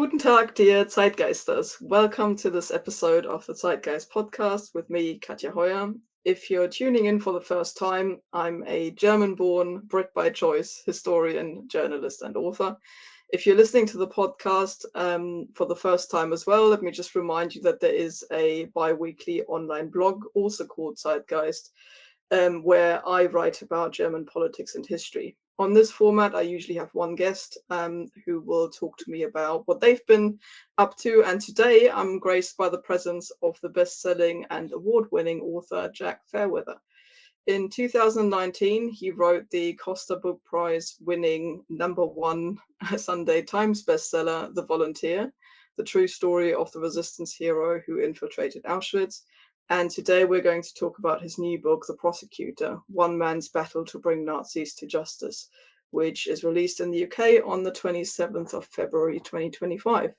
Guten Tag, dear Zeitgeisters. Welcome to this episode of the Zeitgeist podcast with me, Katja Heuer. If you're tuning in for the first time, I'm a German-born, Brit by choice, historian, journalist, and author. If you're listening to the podcast for the first time as well, let me just remind you that there is a bi-weekly online blog, also called Zeitgeist, where I write about German politics and history. On this format, I usually have one guest who will talk to me about what they've been up to. And today I'm graced by the presence of the best-selling and award-winning author Jack Fairweather. In 2019, he wrote the Costa Book Prize winning #1 Sunday Times bestseller, The Volunteer, the true story of the resistance hero who infiltrated Auschwitz. And today we're going to talk about his new book, The Prosecutor, One Man's Battle to Bring Nazis to Justice, which is released in the UK on the 27th of February 2025.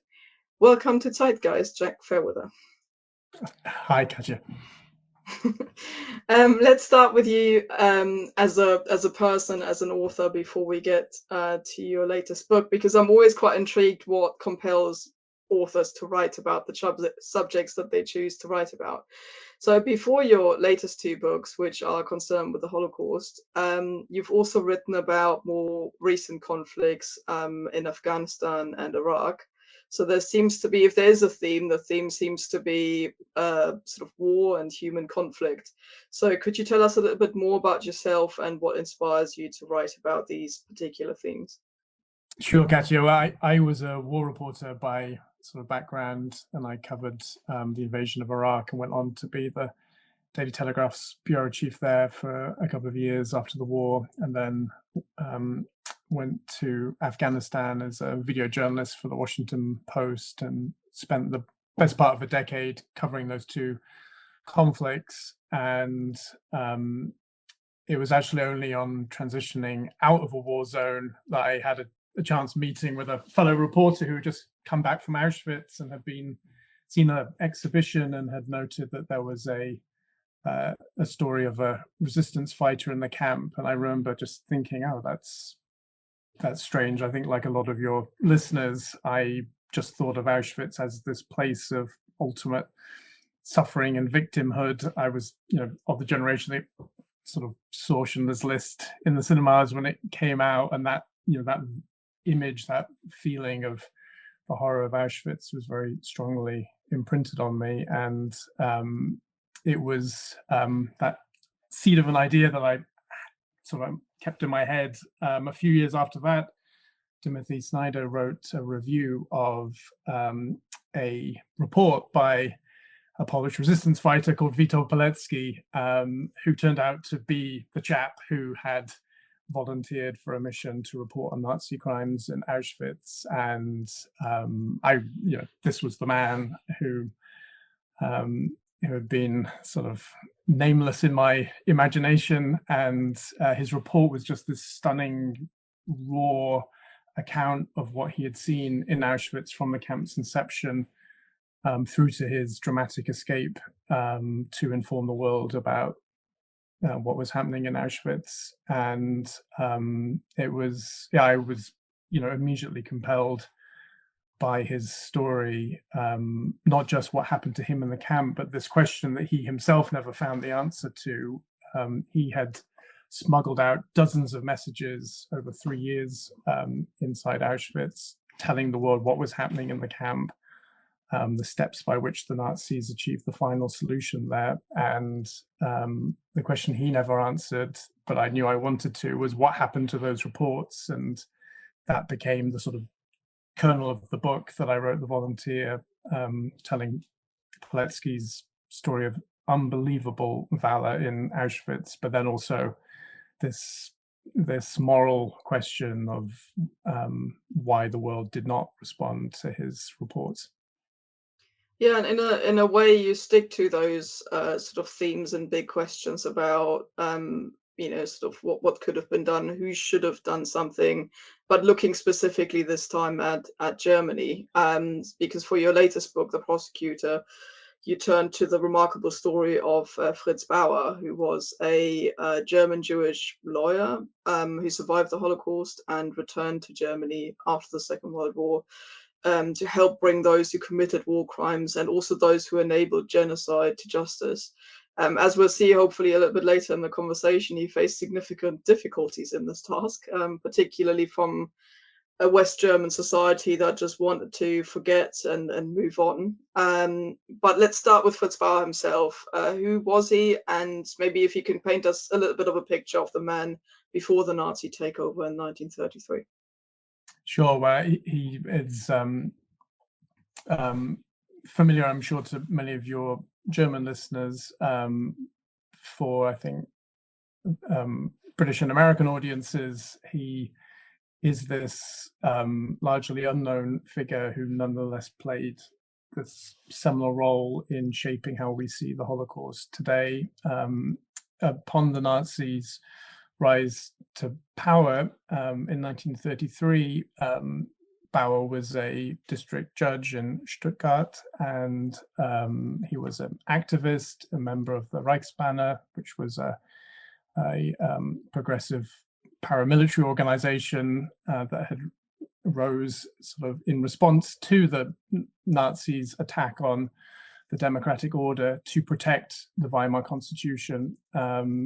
Welcome to Zeitgeist, Jack Fairweather. Hi, Katja. Let's start with you as a person, as an author, before we get to your latest book, because I'm always quite intrigued what compels authors to write about the subjects that they choose to write about. So before your latest two books, which are concerned with the Holocaust, you've also written about more recent conflicts in Afghanistan and Iraq. So there seems to be, if there is a theme, the theme seems to be sort of war and human conflict. So could you tell us a little bit more about yourself and what inspires you to write about these particular themes? Sure, Katja. Well, I was a war reporter by sort of background, and I covered the invasion of Iraq and went on to be the Daily Telegraph's bureau chief there for a couple of years after the war, and then went to Afghanistan as a video journalist for the Washington Post and spent the best part of a decade covering those two conflicts. And it was actually only on transitioning out of a war zone that I had a chance meeting with a fellow reporter who had just come back from Auschwitz and had seen an exhibition and had noted that there was a story of a resistance fighter in the camp. And I remember just thinking, oh, that's strange. I think, like a lot of your listeners, I just thought of Auschwitz as this place of ultimate suffering and victimhood. I was, of the generation that sort of saw Schindler's List in the cinemas when it came out, and that, that image, that feeling of the horror of Auschwitz was very strongly imprinted on me. And it was that seed of an idea that I sort of kept in my head. A few years after that, Timothy Snyder wrote a review of a report by a Polish resistance fighter called Witold Pilecki, who turned out to be the chap who had volunteered for a mission to report on Nazi crimes in Auschwitz. And this was the man who had been sort of nameless in my imagination, and his report was just this stunning, raw account of what he had seen in Auschwitz from the camp's inception through to his dramatic escape to inform the world about what was happening in Auschwitz. And I was immediately compelled by his story, not just what happened to him in the camp, but this question that he himself never found the answer to. He had smuggled out dozens of messages over 3 years inside Auschwitz, telling the world what was happening in the camp, the steps by which the Nazis achieved the final solution there. And the question he never answered, but I knew I wanted to, was what happened to those reports. And that became the sort of kernel of the book that I wrote, The Volunteer, telling Pilecki's story of unbelievable valor in Auschwitz, but then also this moral question of why the world did not respond to his reports. Yeah, and in a way, you stick to those sort of themes and big questions about sort of what could have been done, who should have done something, but looking specifically this time at Germany, because for your latest book, The Prosecutor, you turned to the remarkable story of Fritz Bauer, who was a German Jewish lawyer who survived the Holocaust and returned to Germany after the Second World War. to help bring those who committed war crimes and also those who enabled genocide to justice. As we'll see hopefully a little bit later in the conversation, he faced significant difficulties in this task, particularly from a West German society that just wanted to forget and move on. But let's start with Fritz Bauer himself. Who was he? And maybe if you can paint us a little bit of a picture of the man before the Nazi takeover in 1933. Sure. Well, he is familiar, I'm sure, to many of your German listeners. For, I think, British and American audiences, he is this largely unknown figure who nonetheless played this seminal role in shaping how we see the Holocaust today. Upon the Nazis' rise to power in 1933, Bauer was a district judge in Stuttgart, and he was an activist, a member of the Reichsbanner, which was a progressive paramilitary organization that had arose sort of in response to the Nazis' attack on the democratic order to protect the Weimar Constitution.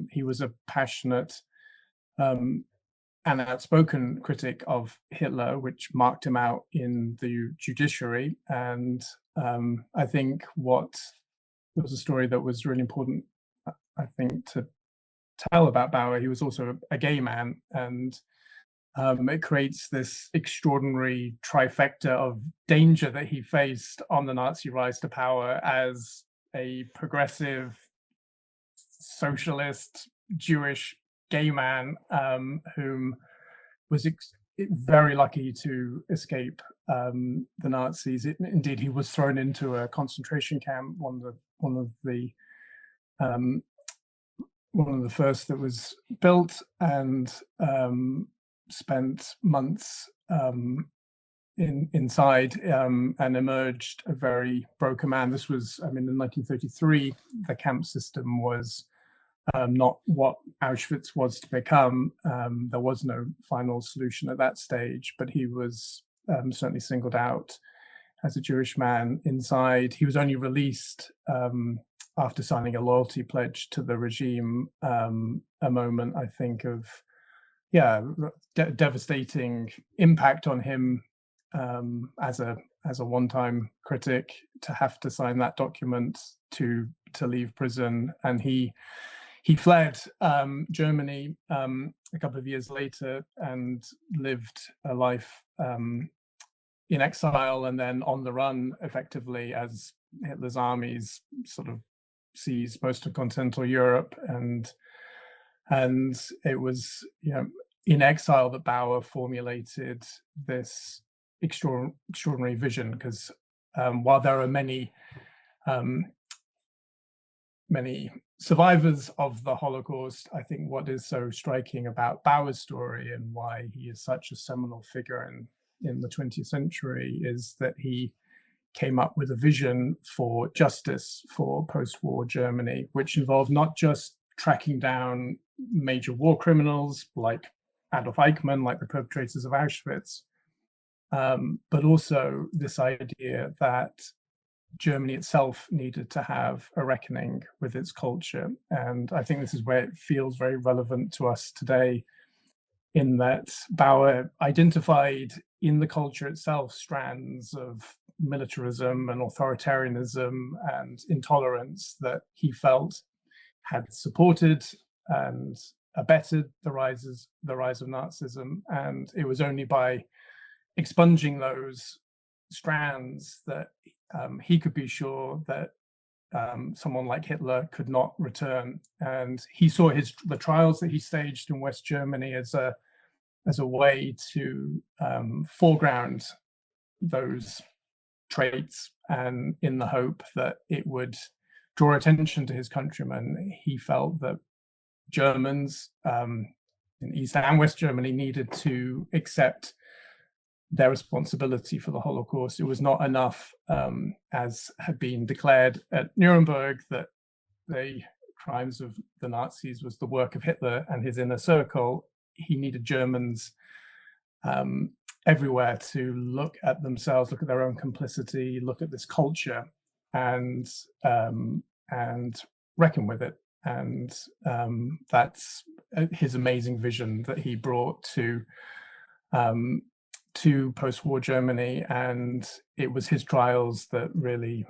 He was a passionate an outspoken critic of Hitler, which marked him out in the judiciary. And I think what was a story that was really important, I think, to tell about Bauer, he was also a gay man, and it creates this extraordinary trifecta of danger that he faced on the Nazi rise to power as a progressive, socialist, Jewish gay man whom was very lucky to escape the Nazis. Indeed, he was thrown into a concentration camp, one of the first that was built, and spent months inside and emerged a very broken man. This was, in 1933, the camp system was not what Auschwitz was to become. There was no final solution at that stage, but he was certainly singled out as a Jewish man inside. He was only released after signing a loyalty pledge to the regime, a moment, I think, of devastating impact on him as a one-time critic, to have to sign that document to leave prison. And he fled Germany a couple of years later and lived a life in exile and then on the run, effectively, as Hitler's armies sort of seized most of continental Europe. And it was, in exile that Bauer formulated this extraordinary vision, because while there are many survivors of the Holocaust, I think what is so striking about Bauer's story and why he is such a seminal figure in the 20th century is that he came up with a vision for justice for post-war Germany, which involved not just tracking down major war criminals like Adolf Eichmann, like the perpetrators of Auschwitz, but also this idea that Germany itself needed to have a reckoning with its culture. And I think this is where it feels very relevant to us today, in that Bauer identified in the culture itself strands of militarism and authoritarianism and intolerance that he felt had supported and abetted the rise of Nazism. And it was only by expunging those strands that he could be sure that someone like Hitler could not return. And he saw the trials that he staged in West Germany as a way to foreground those traits, and in the hope that it would draw attention to his countrymen. He felt that Germans in East and West Germany needed to accept their responsibility for the Holocaust. It was not enough, as had been declared at Nuremberg, that the crimes of the Nazis was the work of Hitler and his inner circle. He needed Germans everywhere to look at themselves, look at their own complicity, look at this culture, and reckon with it. And that's his amazing vision that he brought to post-war Germany, and it was his trials that really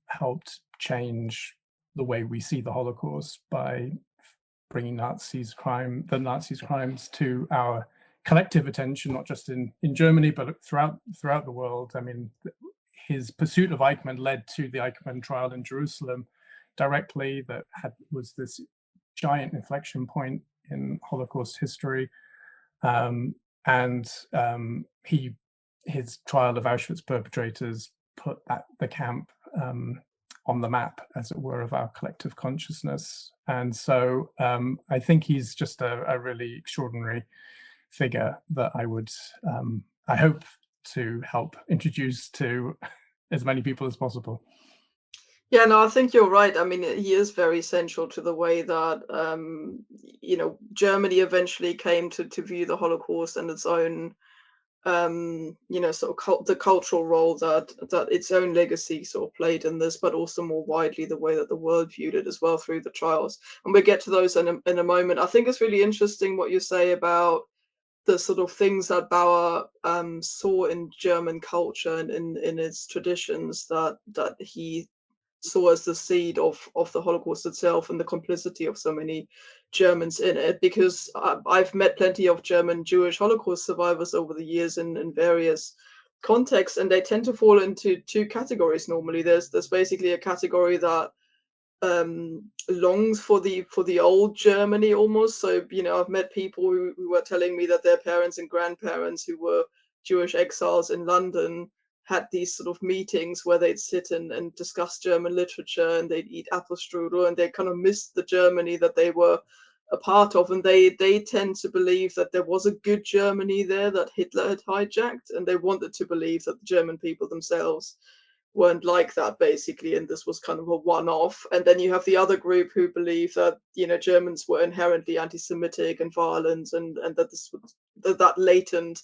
helped change the way we see the Holocaust by bringing the Nazis' crimes to our collective attention, not just in Germany, but throughout the world. I mean, his pursuit of Eichmann led to the Eichmann trial in Jerusalem directly, that was this giant inflection point in Holocaust history. His trial of Auschwitz perpetrators put the camp on the map, as it were, of our collective consciousness. And so I think he's just a really extraordinary figure that I hope to help introduce to as many people as possible. Yeah, no, I think you're right. I mean, he is very central to the way that Germany eventually came to view the Holocaust and its own sort of the cultural role that its own legacy sort of played in this, but also more widely the way that the world viewed it as well through the trials. And we'll get to those in a moment. I think it's really interesting what you say about the sort of things that Bauer saw in German culture and in its traditions that he saw as the seed of the Holocaust itself, and the complicity of so many Germans in it. Because I've met plenty of German Jewish Holocaust survivors over the years in various contexts, and they tend to fall into two categories normally. There's basically a category that longs for the old Germany almost. So I've met people who were telling me that their parents and grandparents who were Jewish exiles in London had these sort of meetings where they'd sit and discuss German literature, and they'd eat apfelstrudel, and they kind of missed the Germany that they were a part of. And they tend to believe that there was a good Germany there that Hitler had hijacked, and they wanted to believe that the German people themselves weren't like that, basically, and this was kind of a one-off. And then you have the other group who believe that Germans were inherently anti-Semitic and violent, and that that latent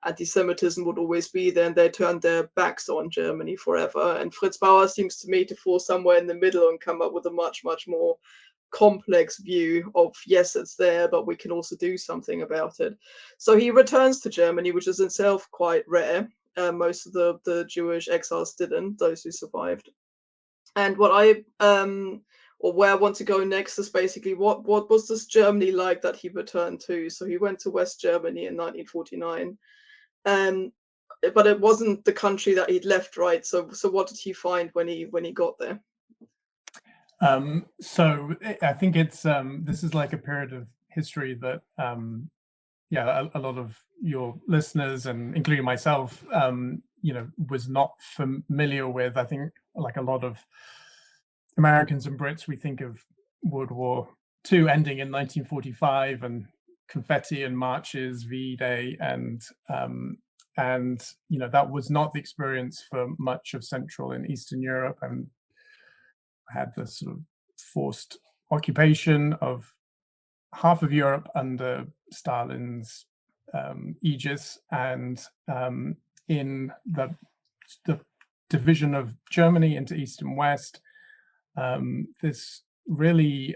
anti-Semitism would always be there, and they turned their backs on Germany forever. And Fritz Bauer seems to me to fall somewhere in the middle and come up with a much, much more complex view of, yes, it's there, but we can also do something about it. So he returns to Germany, which is itself quite rare. Most of the Jewish exiles didn't, those who survived. And what where I want to go next is basically what was this Germany like that he returned to? So he went to West Germany in 1949. But it wasn't the country that he'd left, right? So what did he find when he got there? So I think it's this is like a period of history that a lot of your listeners, and including myself, was not familiar with. I think, like a lot of Americans and Brits, we think of World War II ending in 1945 and confetti and marches, V-Day, and that was not the experience for much of Central and Eastern Europe, and had the sort of forced occupation of half of Europe under Stalin's aegis, and in the division of Germany into East and West, this really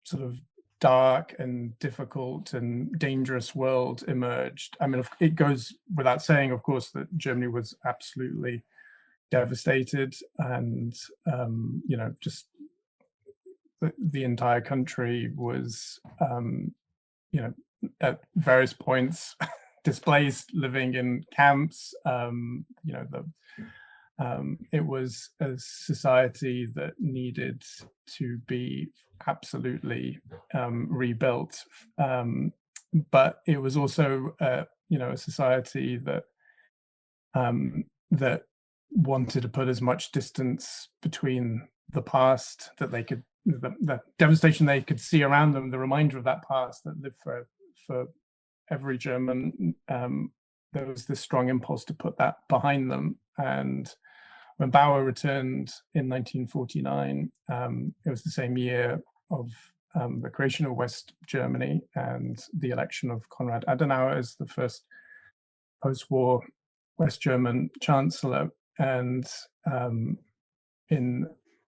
sort of dark and difficult and dangerous world emerged. I mean, it goes without saying, of course, that Germany was absolutely devastated, and just the entire country was at various points displaced, living in camps. It was a society that needed to be absolutely rebuilt, but it was also a society that wanted to put as much distance between the past that they could, the devastation they could see around them, the reminder of that past that lived for every German. There was this strong impulse to put that behind them. And when Bauer returned in 1949, it was the same year of the creation of West Germany and the election of Konrad Adenauer as the first post-war West German chancellor. And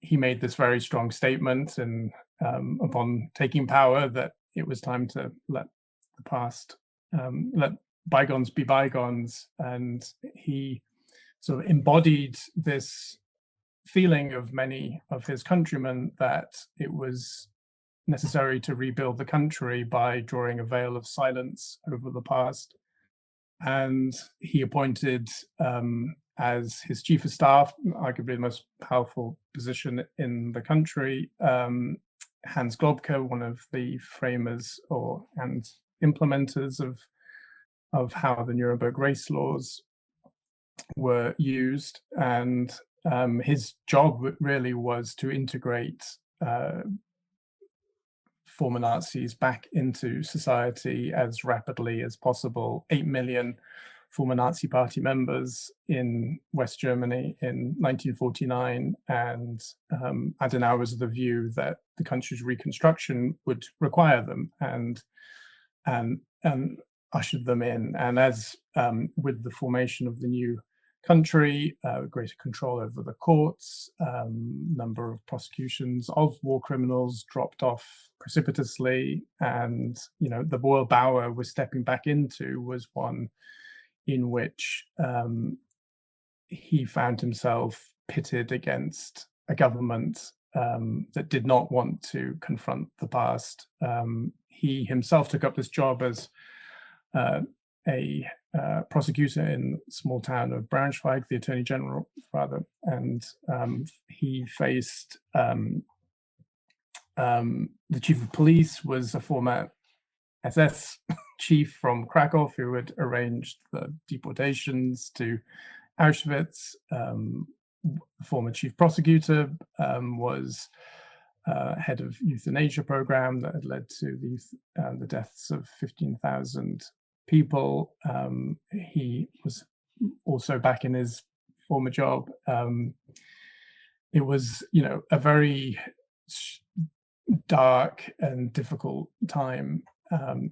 he made this very strong statement, and upon taking power, that it was time to let the past, let bygones be bygones. And he sort of embodied this feeling of many of his countrymen that it was necessary to rebuild the country by drawing a veil of silence over the past. And he appointed as his chief of staff, arguably the most powerful position in the country, Hans Globke, one of the framers and implementers of how the Nuremberg race laws were used. And his job really was to integrate former Nazis back into society as rapidly as possible. 8 million former Nazi Party members in West Germany in 1949, and Adenauer was of the view that the country's reconstruction would require them, and ushered them in. And as with the formation of the new country, greater control over the courts, number of prosecutions of war criminals dropped off precipitously, and the role Bauer was stepping back into was one in which he found himself pitted against a government that did not want to confront the past. He himself took up this job as a prosecutor in the small town of Braunschweig, the attorney general, rather, and he faced the chief of police was a former SS chief from Krakow who had arranged the deportations to Auschwitz. The former chief prosecutor was head of euthanasia program that had led to the deaths of 15,000 people. He was also back in his former job. It was, a very dark and difficult time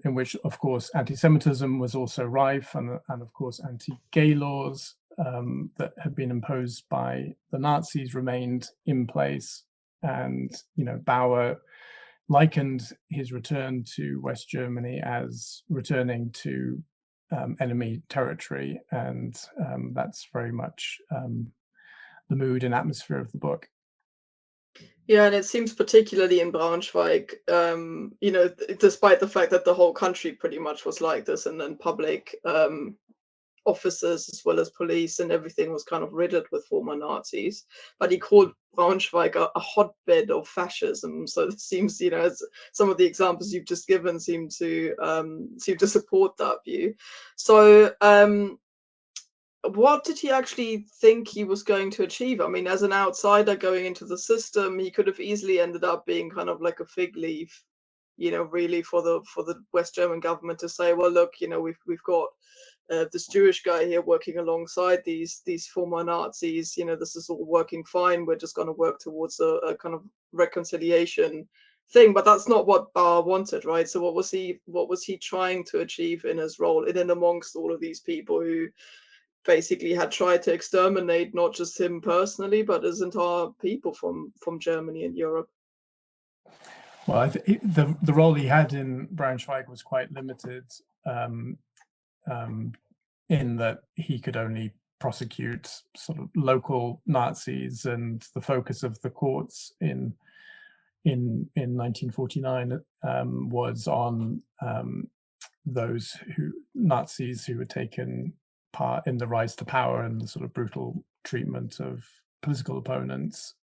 in which, of course, anti-Semitism was also rife, and of course, anti-gay laws that had been imposed by the Nazis remained in place. And, Bauer likened his return to West Germany as returning to enemy territory. And that's very much the mood and atmosphere of the book. Yeah, and it seems particularly in Braunschweig, despite the fact that the whole country pretty much was like this, and then public officers as well as police and everything was kind of riddled with former Nazis. But he called Braunschweig a hotbed of fascism. So it seems, as some of the examples you've just given seem to support that view. So what did he actually think he was going to achieve? I mean, as an outsider going into the system, he could have easily ended up being kind of like a fig leaf, really for the West German government to say, well, look, we've got this Jewish guy here working alongside these former Nazis. This is all working fine. We're just going to work towards a kind of reconciliation thing. But that's not what Bauer wanted, right? So what was he trying to achieve in his role, in and amongst all of these people who basically had tried to exterminate not just him personally, but his entire people from Germany and Europe? Well, I think the role he had in Braunschweig was quite limited, in that he could only prosecute sort of local Nazis, and the focus of the courts in 1949 was on those Nazis who had taken part in the rise to power and the sort of brutal treatment of political opponents.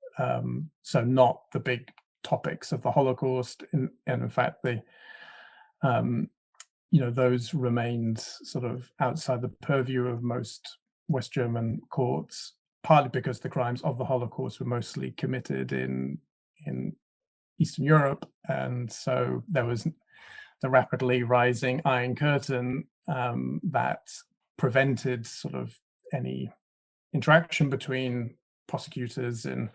So not the big topics of the Holocaust, and in fact, those remained sort of outside the purview of most West German courts, partly because the crimes of the Holocaust were mostly committed in Eastern Europe, and so there was the rapidly rising Iron Curtain that prevented sort of any interaction between prosecutors in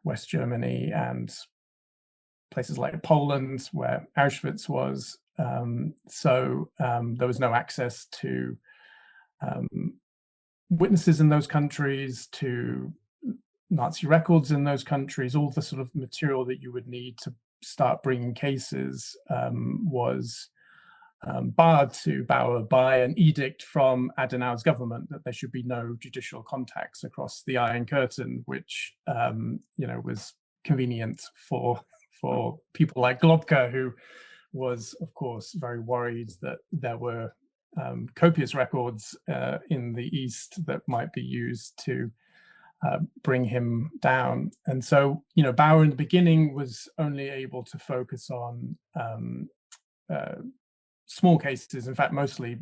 West Germany and places like Poland, where Auschwitz was. So there was no access to witnesses in those countries, to Nazi records in those countries. All the sort of material that you would need to start bringing cases was barred to Bauer by an edict from Adenauer's government that there should be no judicial contacts across the Iron Curtain, which was convenient for people like Globka, who was, of course, very worried that there were copious records in the East that might be used to bring him down. And so, Bauer in the beginning was only able to focus on small cases. In fact, mostly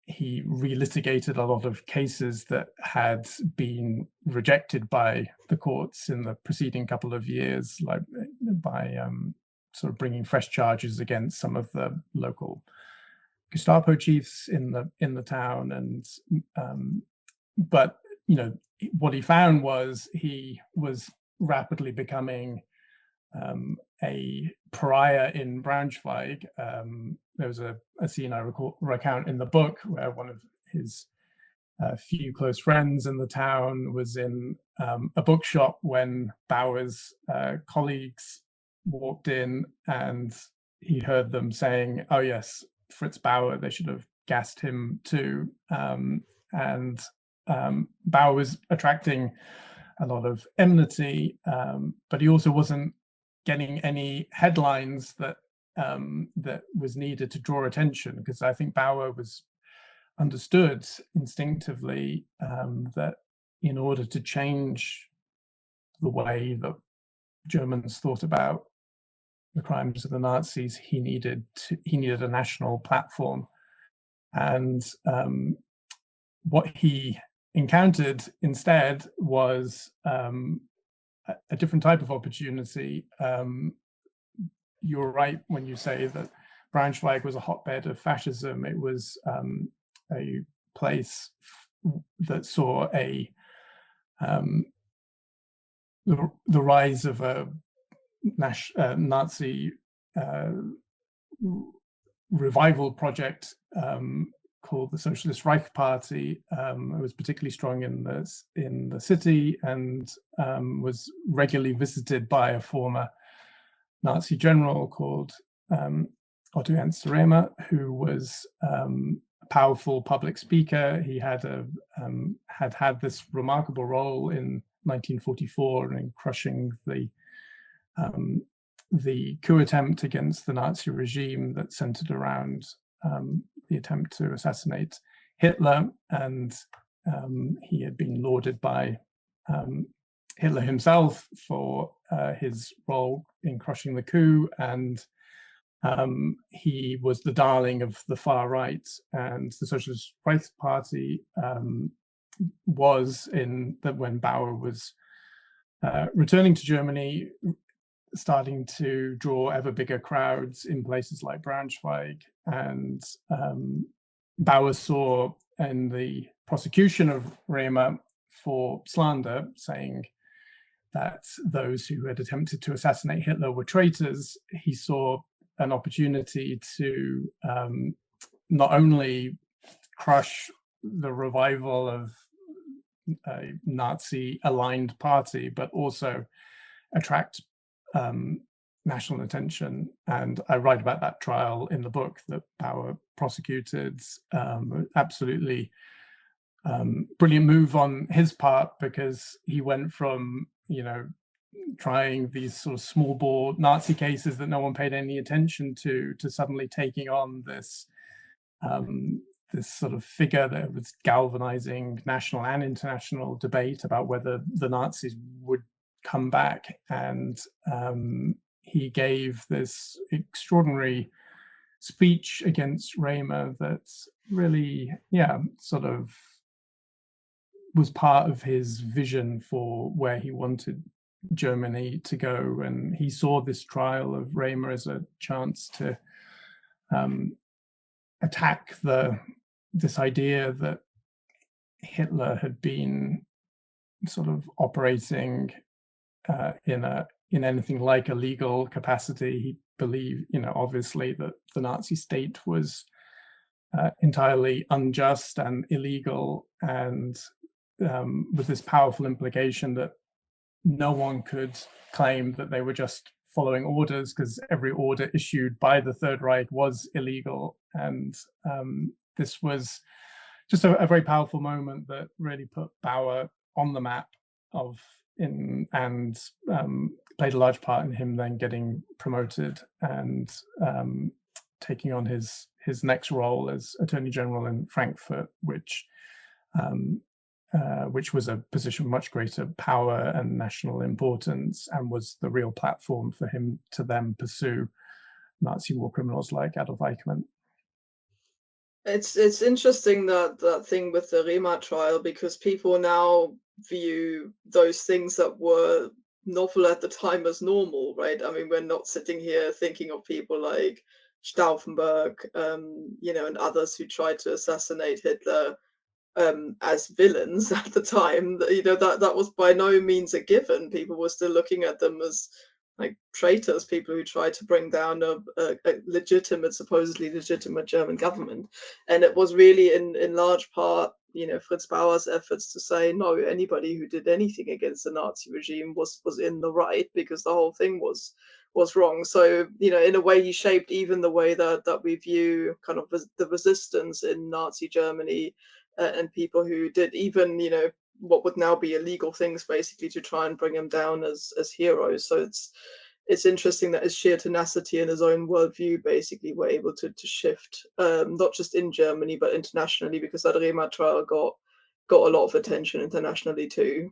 he relitigated a lot of cases that had been rejected by the courts in the preceding couple of years, like by sort of bringing fresh charges against some of the local Gestapo chiefs in the town. And but what he found was he was rapidly becoming a pariah in Braunschweig. There was a scene I recount in the book where one of his few close friends in the town was in a bookshop when Bauer's colleagues walked in, and he heard them saying, "Oh yes, Fritz Bauer, they should have gassed him too." And Bauer was attracting a lot of enmity, but he also wasn't getting any headlines that was needed to draw attention, because I think Bauer was understood instinctively that in order to change the way that Germans thought about the crimes of the Nazis, he needed a national platform. And what he encountered instead was a different type of opportunity. You're right when you say that Braunschweig was a hotbed of fascism. It was a place that saw the rise of a Nazi revival project called the Socialist Reich Party. It was particularly strong in the city, and was regularly visited by a former Nazi general called Otto Ernst Rehmer, who was a powerful public speaker. He had had this remarkable role in 1944 in crushing the coup attempt against the Nazi regime that centered around the attempt to assassinate Hitler. And he had been lauded by Hitler himself for his role in crushing the coup, and he was the darling of the far right. And the Socialist Reich Party was when Bauer was returning to Germany, starting to draw ever bigger crowds in places like Braunschweig. And Bauer saw in the prosecution of Rehmer for slander, saying that those who had attempted to assassinate Hitler were traitors, he saw an opportunity to not only crush the revival of a Nazi-aligned party, but also attract national attention. And I write about that trial in the book that Bauer prosecuted. Absolutely brilliant move on his part, because he went from trying these sort of small bore Nazi cases that no one paid any attention to suddenly taking on this sort of figure that was galvanizing national and international debate about whether the Nazis would come back. And he gave this extraordinary speech against Rehmer that really, sort of was part of his vision for where he wanted Germany to go. And he saw this trial of Rehmer as a chance to attack this idea that Hitler had been sort of operating in a in anything like a legal capacity. He believed, obviously, that the Nazi state was entirely unjust and illegal, and with this powerful implication that no one could claim that they were just following orders, because every order issued by the Third Reich was illegal. And this was just a very powerful moment that really put Bauer on the map and played a large part in him then getting promoted and taking on his next role as Attorney General in Frankfurt, which was a position of much greater power and national importance, and was the real platform for him to then pursue Nazi war criminals like Adolf Eichmann. It's interesting that thing with the Rema trial, because people now view those things that were novel at the time as normal, right? I mean, we're not sitting here thinking of people like Stauffenberg, and others who tried to assassinate Hitler as villains at the time. That was by no means a given. People were still looking at them as like traitors, people who tried to bring down a supposedly legitimate German government. And it was really in large part, Fritz Bauer's efforts to say, no, anybody who did anything against the Nazi regime was in the right, because the whole thing was wrong. So, in a way, he shaped even the way that we view kind of the resistance in Nazi Germany, and people who did even, what would now be illegal things, basically, to try and bring him down as heroes. So it's interesting that his sheer tenacity and his own worldview basically were able to shift, not just in Germany but internationally, because that Rema trial got a lot of attention internationally too.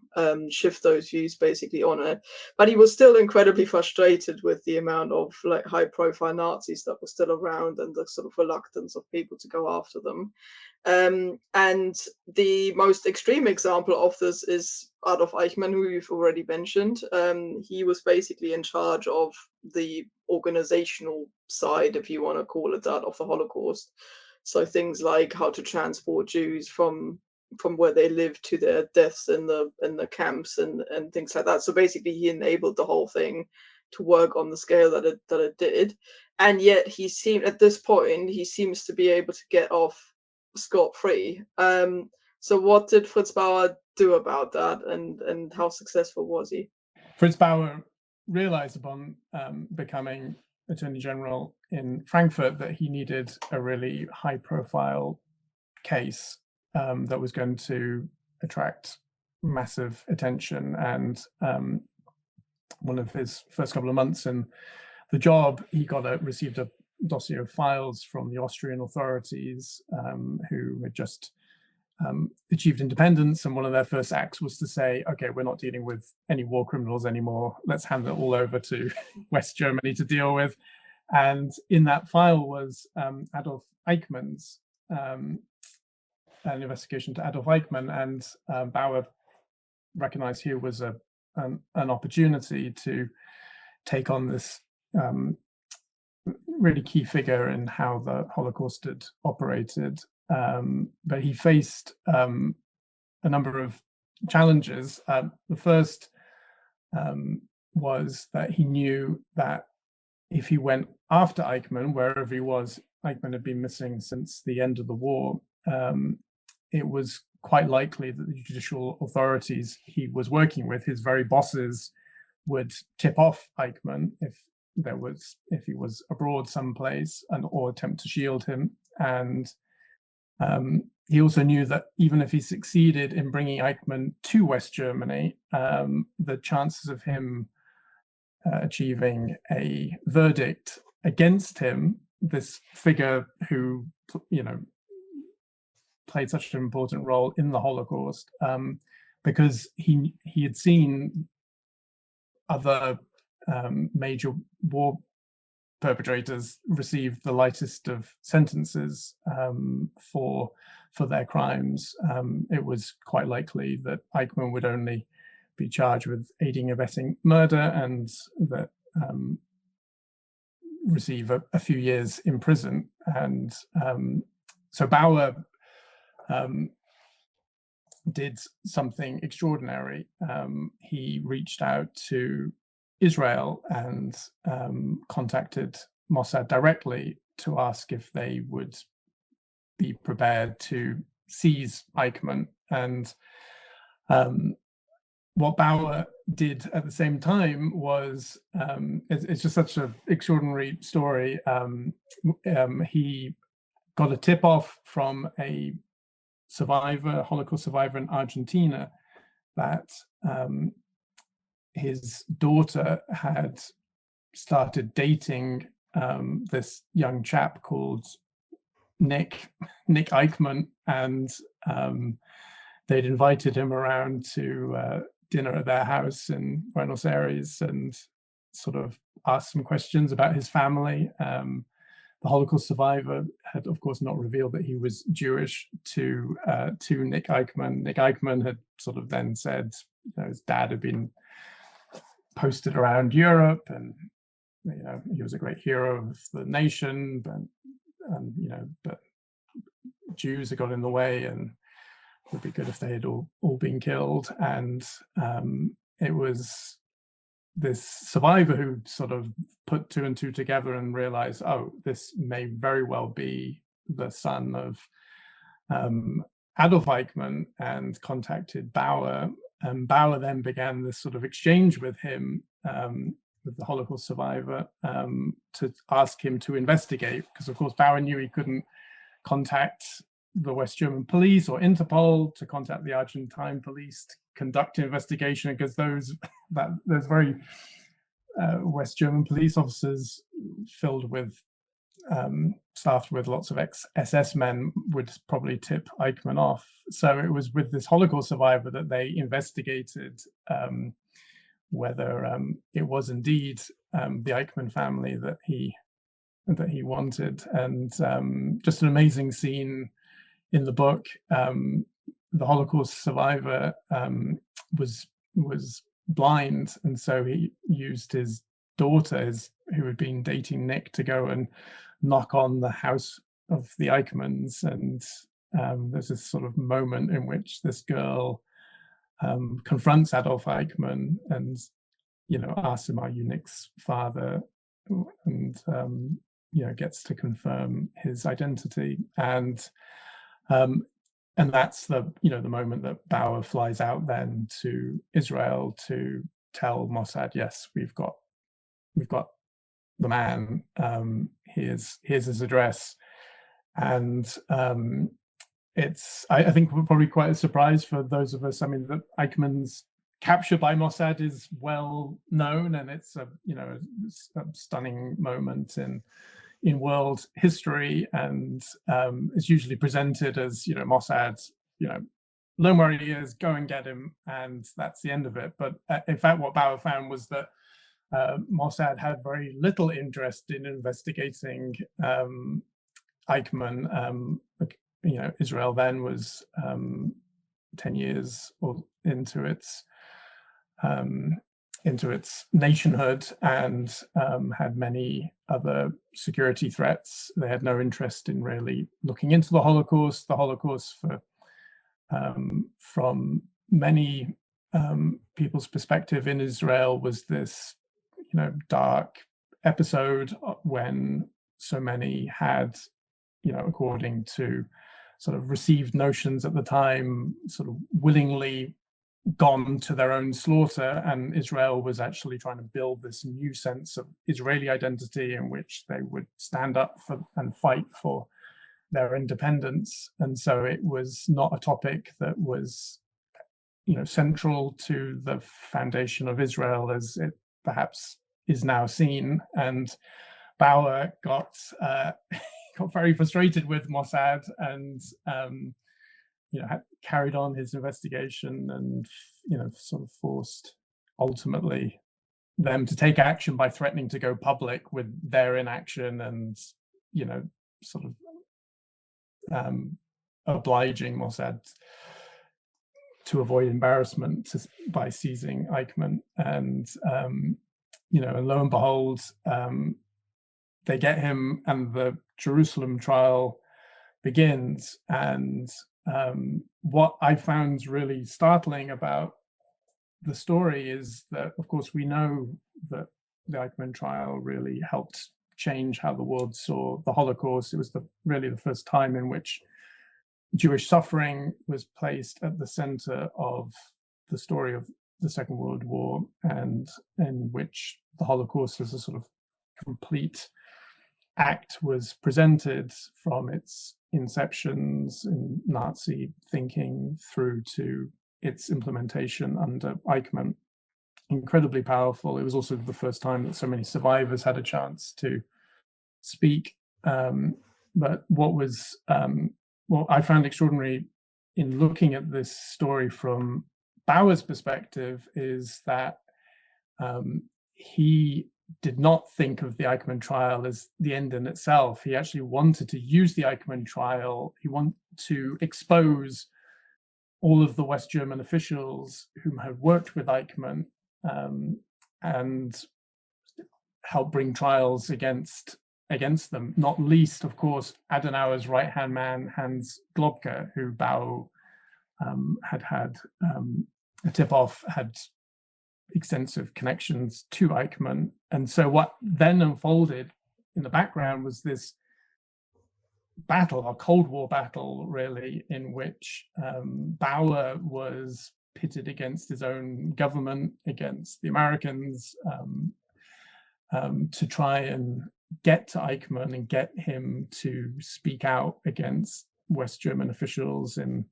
Shift those views basically on it. But he was still incredibly frustrated with the amount of like high-profile Nazis that were still around, and the sort of reluctance of people to go after them. And the most extreme example of this is Adolf Eichmann, who you've already mentioned. He was basically in charge of the organizational side, if you want to call it that, of the Holocaust. So things like how to transport Jews from where they lived to their deaths in the camps and things like that. So basically, he enabled the whole thing to work on the scale that it did. And yet, at this point, he seems to be able to get off scot-free. So what did Fritz Bauer do about that, and how successful was he? Fritz Bauer realized upon becoming Attorney General in Frankfurt that he needed a really high-profile case that was going to attract massive attention. And one of his first couple of months in the job, he received a dossier of files from the Austrian authorities, who had just achieved independence, and one of their first acts was to say, okay, we're not dealing with any war criminals anymore, let's hand it all over to West Germany to deal with. And in that file was Adolf Eichmann's an investigation to Adolf Eichmann, and Bauer recognized here was an opportunity to take on this really key figure in how the Holocaust had operated. But he faced a number of challenges. The first was that he knew that if he went after Eichmann, wherever he was, Eichmann had been missing since the end of the war, it was quite likely that the judicial authorities he was working with, his very bosses, would tip off Eichmann if he was abroad someplace, or attempt to shield him. And he also knew that even if he succeeded in bringing Eichmann to West Germany, the chances of him achieving a verdict against him, this figure who played such an important role in the Holocaust, because he had seen other major war perpetrators receive the lightest of sentences for their crimes. It was quite likely that Eichmann would only be charged with aiding and abetting murder, and that receive a few years in prison. And so Bauer did something extraordinary. He reached out to Israel and contacted Mossad directly to ask if they would be prepared to seize Eichmann. And what Bauer did at the same time was, it's just such an extraordinary story. He got a tip-off from a survivor, Holocaust survivor in Argentina, that his daughter had started dating this young chap called Nick Eichmann, and they'd invited him around to dinner at their house in Buenos Aires and sort of asked some questions about his family. The Holocaust survivor had, of course, not revealed that he was Jewish to Nick Eichmann. Nick Eichmann had sort of then said, his dad had been posted around Europe, and he was a great hero of the nation, but Jews had got in the way, and it would be good if they had all been killed. And it was this survivor who sort of put two and two together and realized, oh, this may very well be the son of Adolf Eichmann, and contacted Bauer. And Bauer then began this sort of exchange with him, with the Holocaust survivor, to ask him to investigate, because of course Bauer knew he couldn't contact the West German police or Interpol, to contact the Argentine police to conduct an investigation, because there's very West German police officers filled with staffed with lots of ex-SS men would probably tip Eichmann off. So it was with this Holocaust survivor that they investigated whether it was indeed the Eichmann family that he wanted. And just an amazing scene in the book. The Holocaust survivor was blind, and so he used his daughter, who had been dating Nick, to go and knock on the house of the Eichmanns. And there's this sort of moment in which this girl confronts Adolf Eichmann and asks him, "Are you Nick's father?" and gets to confirm his identity. And that's the the moment that Bauer flies out then to Israel to tell Mossad, yes, we've got the man. Here's his address. And I think we're probably quite a surprise for those of us. I mean, the Eichmann's capture by Mossad is well known, and it's a stunning moment in world history, and it's usually presented as Mossad, learn where he is, go and get him, and that's the end of it. But in fact, what Bauer found was that Mossad had very little interest in investigating Eichmann. Israel then was 10 years into its nationhood, and had many other security threats. They had no interest in really looking into the Holocaust. The Holocaust, from many people's perspective in Israel, was this dark episode when so many had, according to sort of received notions at the time, sort of willingly gone to their own slaughter. And Israel was actually trying to build this new sense of Israeli identity in which they would stand up for and fight for their independence. And so it was not a topic that was central to the foundation of Israel as it perhaps is now seen. And Bauer got very frustrated with Mossad, and carried on his investigation, and sort of forced ultimately them to take action by threatening to go public with their inaction, and sort of obliging Mossad to avoid embarrassment by seizing Eichmann. And and lo and behold, they get him, and the Jerusalem trial begins. And what I found really startling about the story is that, of course, we know that the Eichmann trial really helped change how the world saw the Holocaust. It was really the first time in which Jewish suffering was placed at the center of the story of the Second World War, and in which the Holocaust as a sort of complete act was presented from its inceptions in Nazi thinking through to its implementation under Eichmann. Incredibly powerful. It was also the first time that so many survivors had a chance to speak. But what I found extraordinary in looking at this story from Bauer's perspective is that he did not think of the Eichmann trial as the end in itself. He actually wanted to use the Eichmann trial. He wanted to expose all of the West German officials whom had worked with Eichmann and help bring trials against them, not least, of course, Adenauer's right-hand man, Hans Globke, who Bauer had a tip-off, had extensive connections to Eichmann. And so what then unfolded in the background was this battle, a Cold War battle, really, in which Bauer was pitted against his own government, against the Americans, to try and get to Eichmann and get him to speak out against West German officials in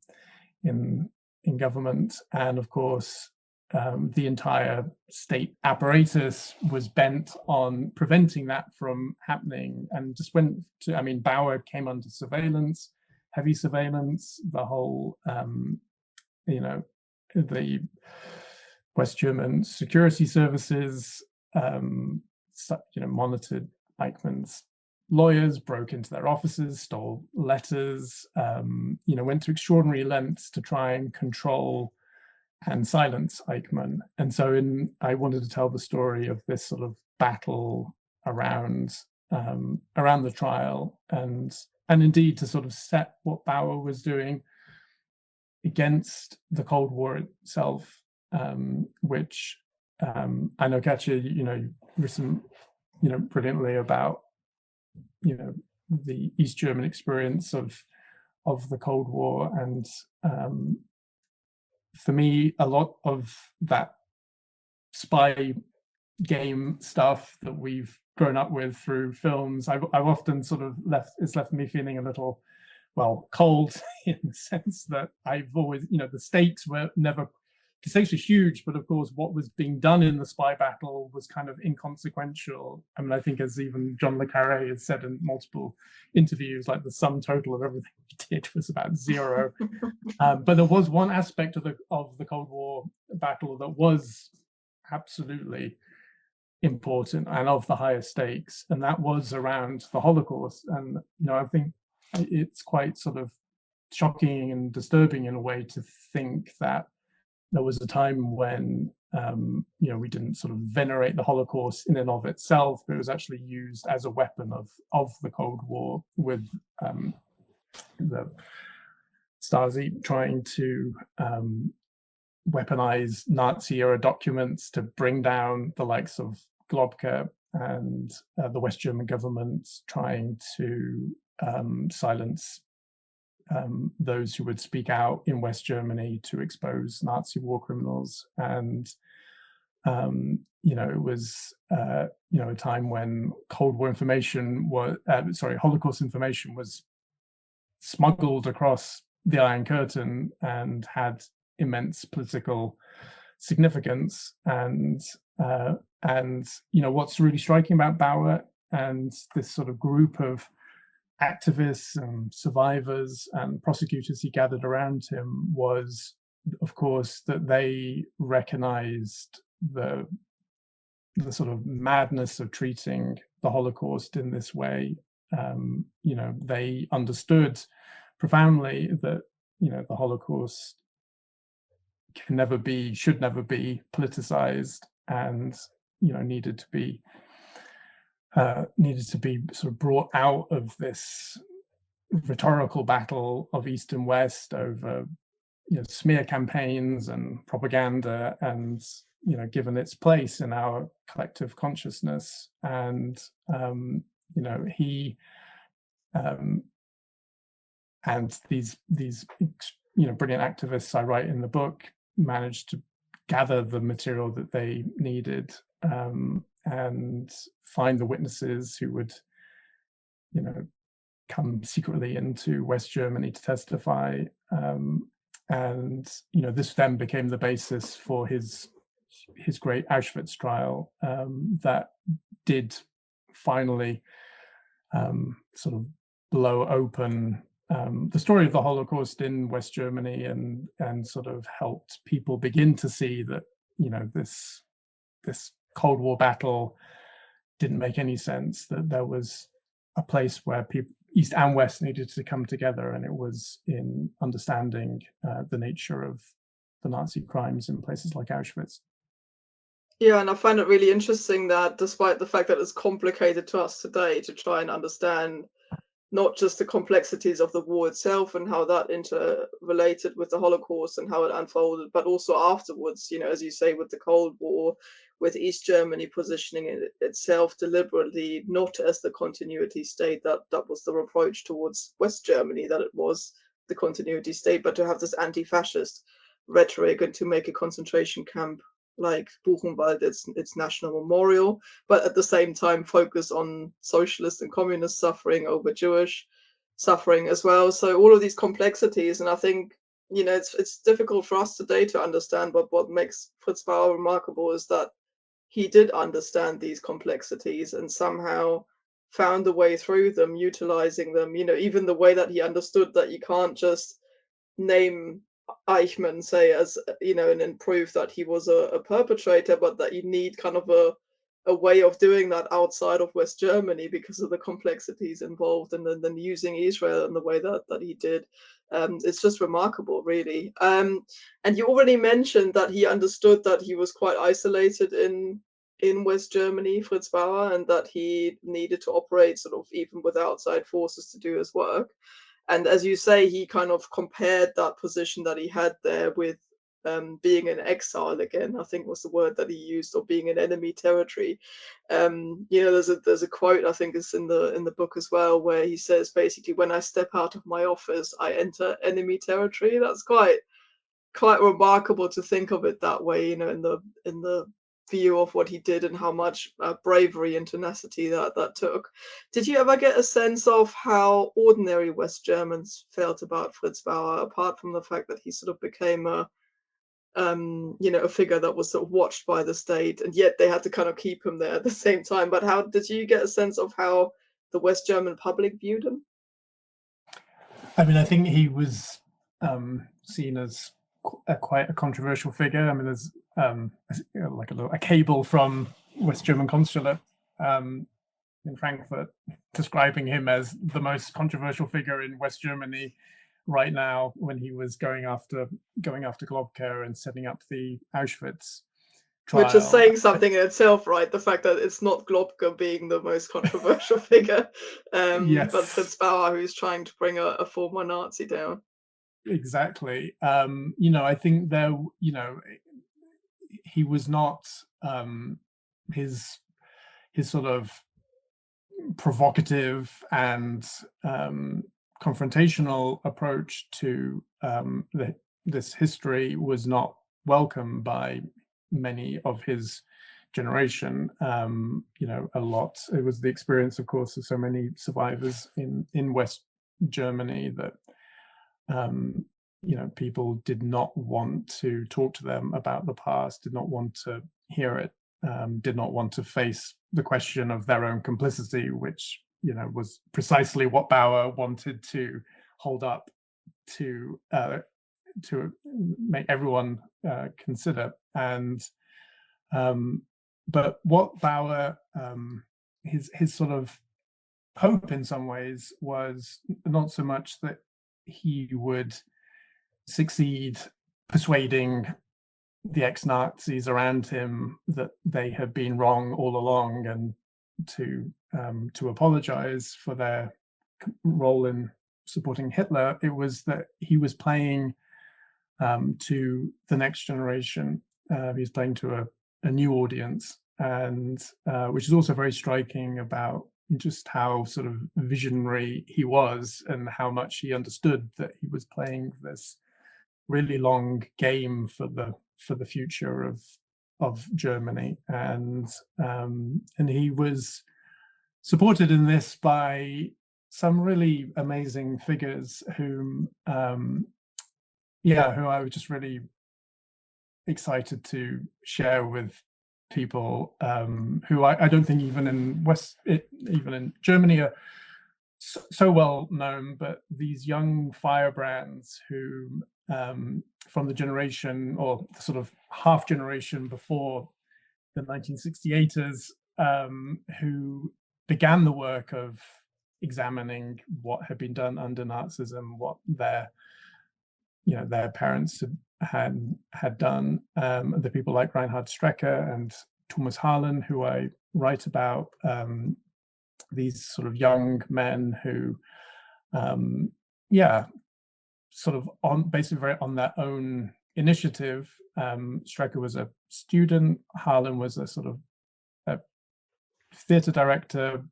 government. And of course, the entire state apparatus was bent on preventing that from happening, and just went to, I mean, Bauer came under surveillance, heavy surveillance. The whole, the West German security services, monitored Eichmann's lawyers, broke into their offices, stole letters, went to extraordinary lengths to try and control and silence Eichmann. And so I wanted to tell the story of this sort of battle around the trial, and indeed to sort of set what Bauer was doing against the Cold War itself, which I know, Katja, you've written, brilliantly about, the East German experience of the Cold War. And for me, a lot of that spy game stuff that we've grown up with through films, I've often sort of left me feeling a little, cold, in the sense that I've always, the stakes were huge, but of course what was being done in the spy battle was kind of inconsequential. I mean, I think, as even John le Carré has said in multiple interviews, like the sum total of everything we did was about zero. But there was one aspect of the Cold War battle that was absolutely important and of the highest stakes, and that was around the Holocaust. And I think it's quite sort of shocking and disturbing in a way to think that there was a time when we didn't sort of venerate the Holocaust in and of itself, but it was actually used as a weapon of the Cold War, with the Stasi trying to weaponize Nazi-era documents to bring down the likes of Globke, and the West German government trying to silence those who would speak out in West Germany to expose Nazi war criminals. And it was a time when Holocaust information was smuggled across the Iron Curtain and had immense political significance. And what's really striking about Bauer and this sort of group of activists and survivors and prosecutors he gathered around him was, of course, that they recognized the sort of madness of treating the Holocaust in this way. They understood profoundly that the Holocaust should never be politicized, and needed to be sort of brought out of this rhetorical battle of East and West over smear campaigns and propaganda, and given its place in our collective consciousness. And he and these brilliant activists I write in the book managed to gather the material that they needed, and find the witnesses who would come secretly into West Germany to testify, and this then became the basis for his great Auschwitz trial, that did finally sort of blow open the story of the Holocaust in West Germany, and sort of helped people begin to see that this Cold War battle didn't make any sense, that there was a place where people, East and West, needed to come together, and it was in understanding the nature of the Nazi crimes in places like Auschwitz. Yeah, and I find it really interesting that despite the fact that it's complicated to us today to try and understand not just the complexities of the war itself and how that interrelated with the Holocaust and how it unfolded, but also afterwards, as you say, with the Cold War, with East Germany positioning itself deliberately not as the continuity state, that was the reproach towards West Germany, that it was the continuity state, but to have this anti-fascist rhetoric and to make a concentration camp like Buchenwald its national memorial, but at the same time focus on socialist and communist suffering over Jewish suffering as well. So all of these complexities, and I think it's difficult for us today to understand, but what makes Fritz Bauer remarkable is that he did understand these complexities and somehow found a way through them, utilizing them, even the way that he understood that you can't just name Eichmann, say, as and prove that he was a perpetrator, but that you need kind of a way of doing that outside of West Germany because of the complexities involved, and then using Israel in the way that he did. It's just remarkable, really. And you already mentioned that he understood that he was quite isolated in West Germany, Fritz Bauer, and that he needed to operate sort of even with outside forces to do his work. And as you say, he kind of compared that position that he had there with being in exile again, I think was the word that he used, or being in enemy territory. There's a quote, I think is in the book as well, where he says basically, when I step out of my office, I enter enemy territory. That's quite remarkable to think of it that way, in the view of what he did and how much bravery and tenacity that took. Did you ever get a sense of how ordinary West Germans felt about Fritz Bauer, apart from the fact that he sort of became a figure that was sort of watched by the state, and yet they had to kind of keep him there at the same time? But how did you get a sense of how the West German public viewed him? I mean, I think he was seen as quite a controversial figure. I mean, there's like a cable from West German consulate in Frankfurt describing him as the most controversial figure in West Germany right now, when he was going after Globke and setting up the Auschwitz trial. Which is saying something in itself, right? The fact that it's not Globke being the most controversial figure, yes, but Fritz Bauer, who's trying to bring a former Nazi down. Exactly. I think there, he was not his sort of provocative and confrontational approach to this history was not welcome by many of his generation. A lot. It was the experience, of course, of so many survivors in West Germany that people did not want to talk to them about the past, did not want to hear it, did not want to face the question of their own complicity, which was precisely what Bauer wanted to hold up to make everyone consider. And but what Bauer, his sort of hope in some ways was not so much that he would succeed persuading the ex-Nazis around him that they had been wrong all along, and to apologize for their role in supporting Hitler. It was that he was playing to the next generation. He's playing to a new audience, and which is also very striking about just how sort of visionary he was and how much he understood that he was playing this really long game for the future of Germany, and he was supported in this by some really amazing figures who I was just really excited to share with people who I don't think even in Germany are so well known, but these young firebrands who from the generation or the sort of half generation before the 1968ers who began the work of examining what had been done under Nazism, what their parents had done. The people like Reinhard Strecker and Thomas Harlan, who I write about, these sort of young men who, sort of basically on their own initiative. Strecker was a student. Harlan was a sort of a theatre director,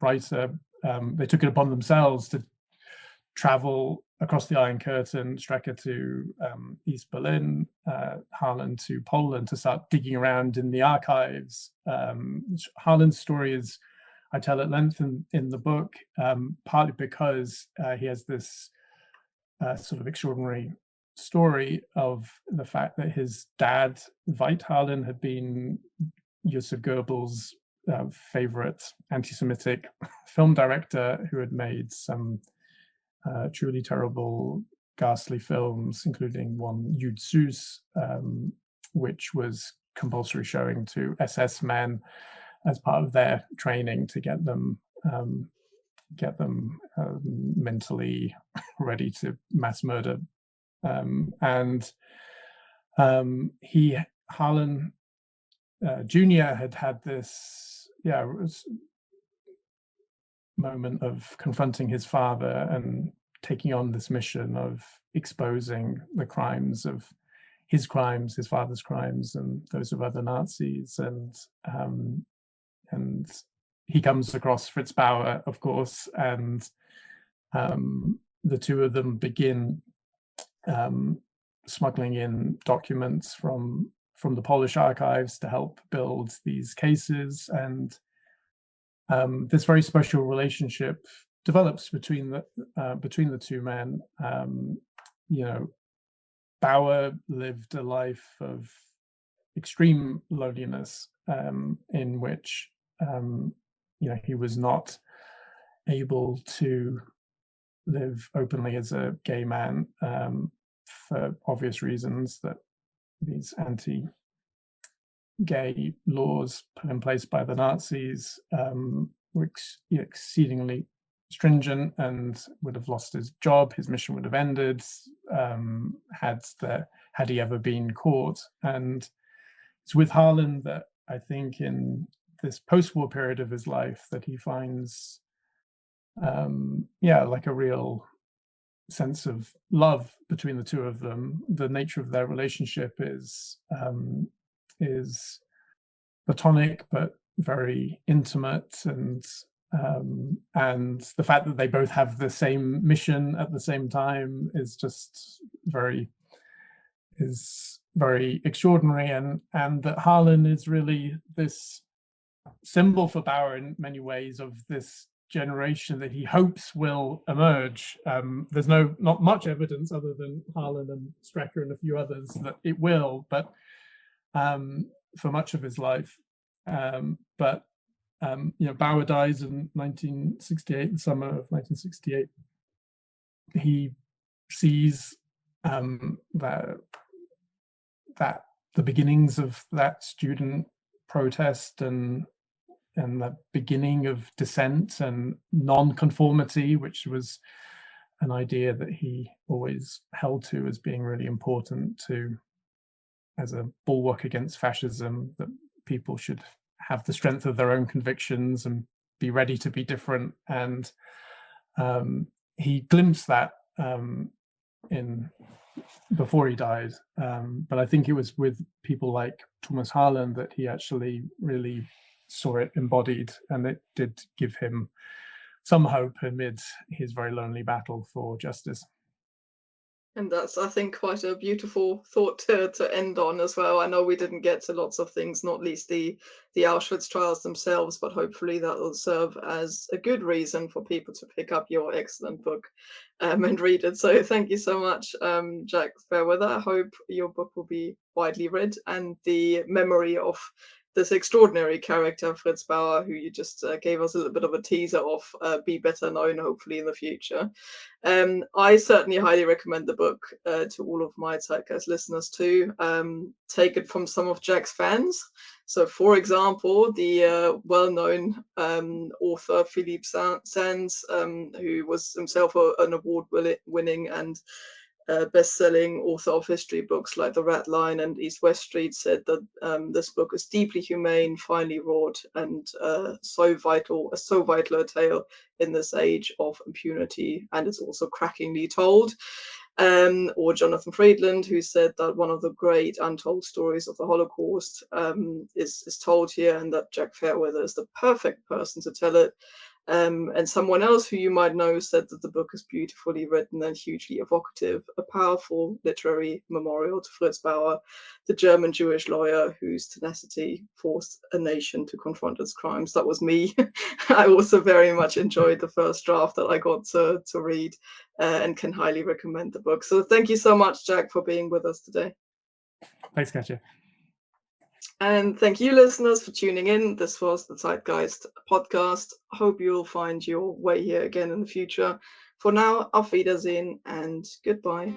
writer. They took it upon themselves to travel across the Iron Curtain, Strecker to East Berlin, Harlan to Poland, to start digging around in the archives. Harlan's story is, I tell at length in the book, partly because he has this sort of extraordinary story of the fact that his dad, Veit Harlan, had been Josef Goebbels' favorite anti-Semitic film director who had made some truly terrible, ghastly films, including one, Jud Süß, which was compulsory showing to SS men as part of their training to get them mentally ready to mass murder. Harlan Jr. had this moment of confronting his father and taking on this mission of exposing the crimes of his father's crimes, and those of other Nazis. And he comes across Fritz Bauer, of course, and the two of them begin smuggling in documents from the Polish archives to help build these cases. And this very special relationship develops between the two men. Bauer lived a life of extreme loneliness, in which he was not able to live openly as a gay man for obvious reasons, that these anti-gay laws put in place by the Nazis were exceedingly stringent, and would have lost his job. His mission would have ended had he ever been caught. And it's with Harlan that I think in this post-war period of his life that he finds like a real sense of love between the two of them. The nature of their relationship is platonic but very intimate, and the fact that they both have the same mission at the same time is just very extraordinary, and that Harlan is really this symbol for Bauer in many ways of this generation that he hopes will emerge. There's not much evidence other than Harlan and Strecker and a few others that it will, but for much of his life. Bauer dies in 1968, the summer of 1968. He sees that the beginnings of that student protest and the beginning of dissent and non-conformity, which was an idea that he always held to as being really important as a bulwark against fascism, that people should have the strength of their own convictions and be ready to be different. And he glimpsed that before he died. But I think it was with people like Thomas Harlan that he actually really saw it embodied, and it did give him some hope amid his very lonely battle for justice. And that's, I think, quite a beautiful thought to end on as well. I know we didn't get to lots of things, not least the Auschwitz trials themselves, but hopefully that will serve as a good reason for people to pick up your excellent book and read it. So thank you so much, Jack Fairweather. I hope your book will be widely read, and the memory of this extraordinary character, Fritz Bauer, who you just gave us a little bit of a teaser of, be better known, hopefully, in the future. I certainly highly recommend the book to all of my Zeitgeist listeners too. Take it from some of Jack's fans. So, for example, the well-known author Philippe Sands, who was himself an award-winning and best-selling author of history books like The Rat Line and East West Street, said that this book is deeply humane, finely wrought, and so vital a tale in this age of impunity, and it's also crackingly told. Or Jonathan Friedland, who said that one of the great untold stories of the Holocaust is told here, and that Jack Fairweather is the perfect person to tell it. And someone else who you might know said that the book is beautifully written and hugely evocative, a powerful literary memorial to Fritz Bauer, the German Jewish lawyer whose tenacity forced a nation to confront its crimes. That was me. I also very much enjoyed the first draft that I got to read, and can highly recommend the book. So thank you so much, Jack, for being with us today. Thanks, Katja. And thank you, listeners, for tuning in. This was the Zeitgeist podcast. Hope you'll find your way here again in the future. For now, auf Wiedersehen and goodbye.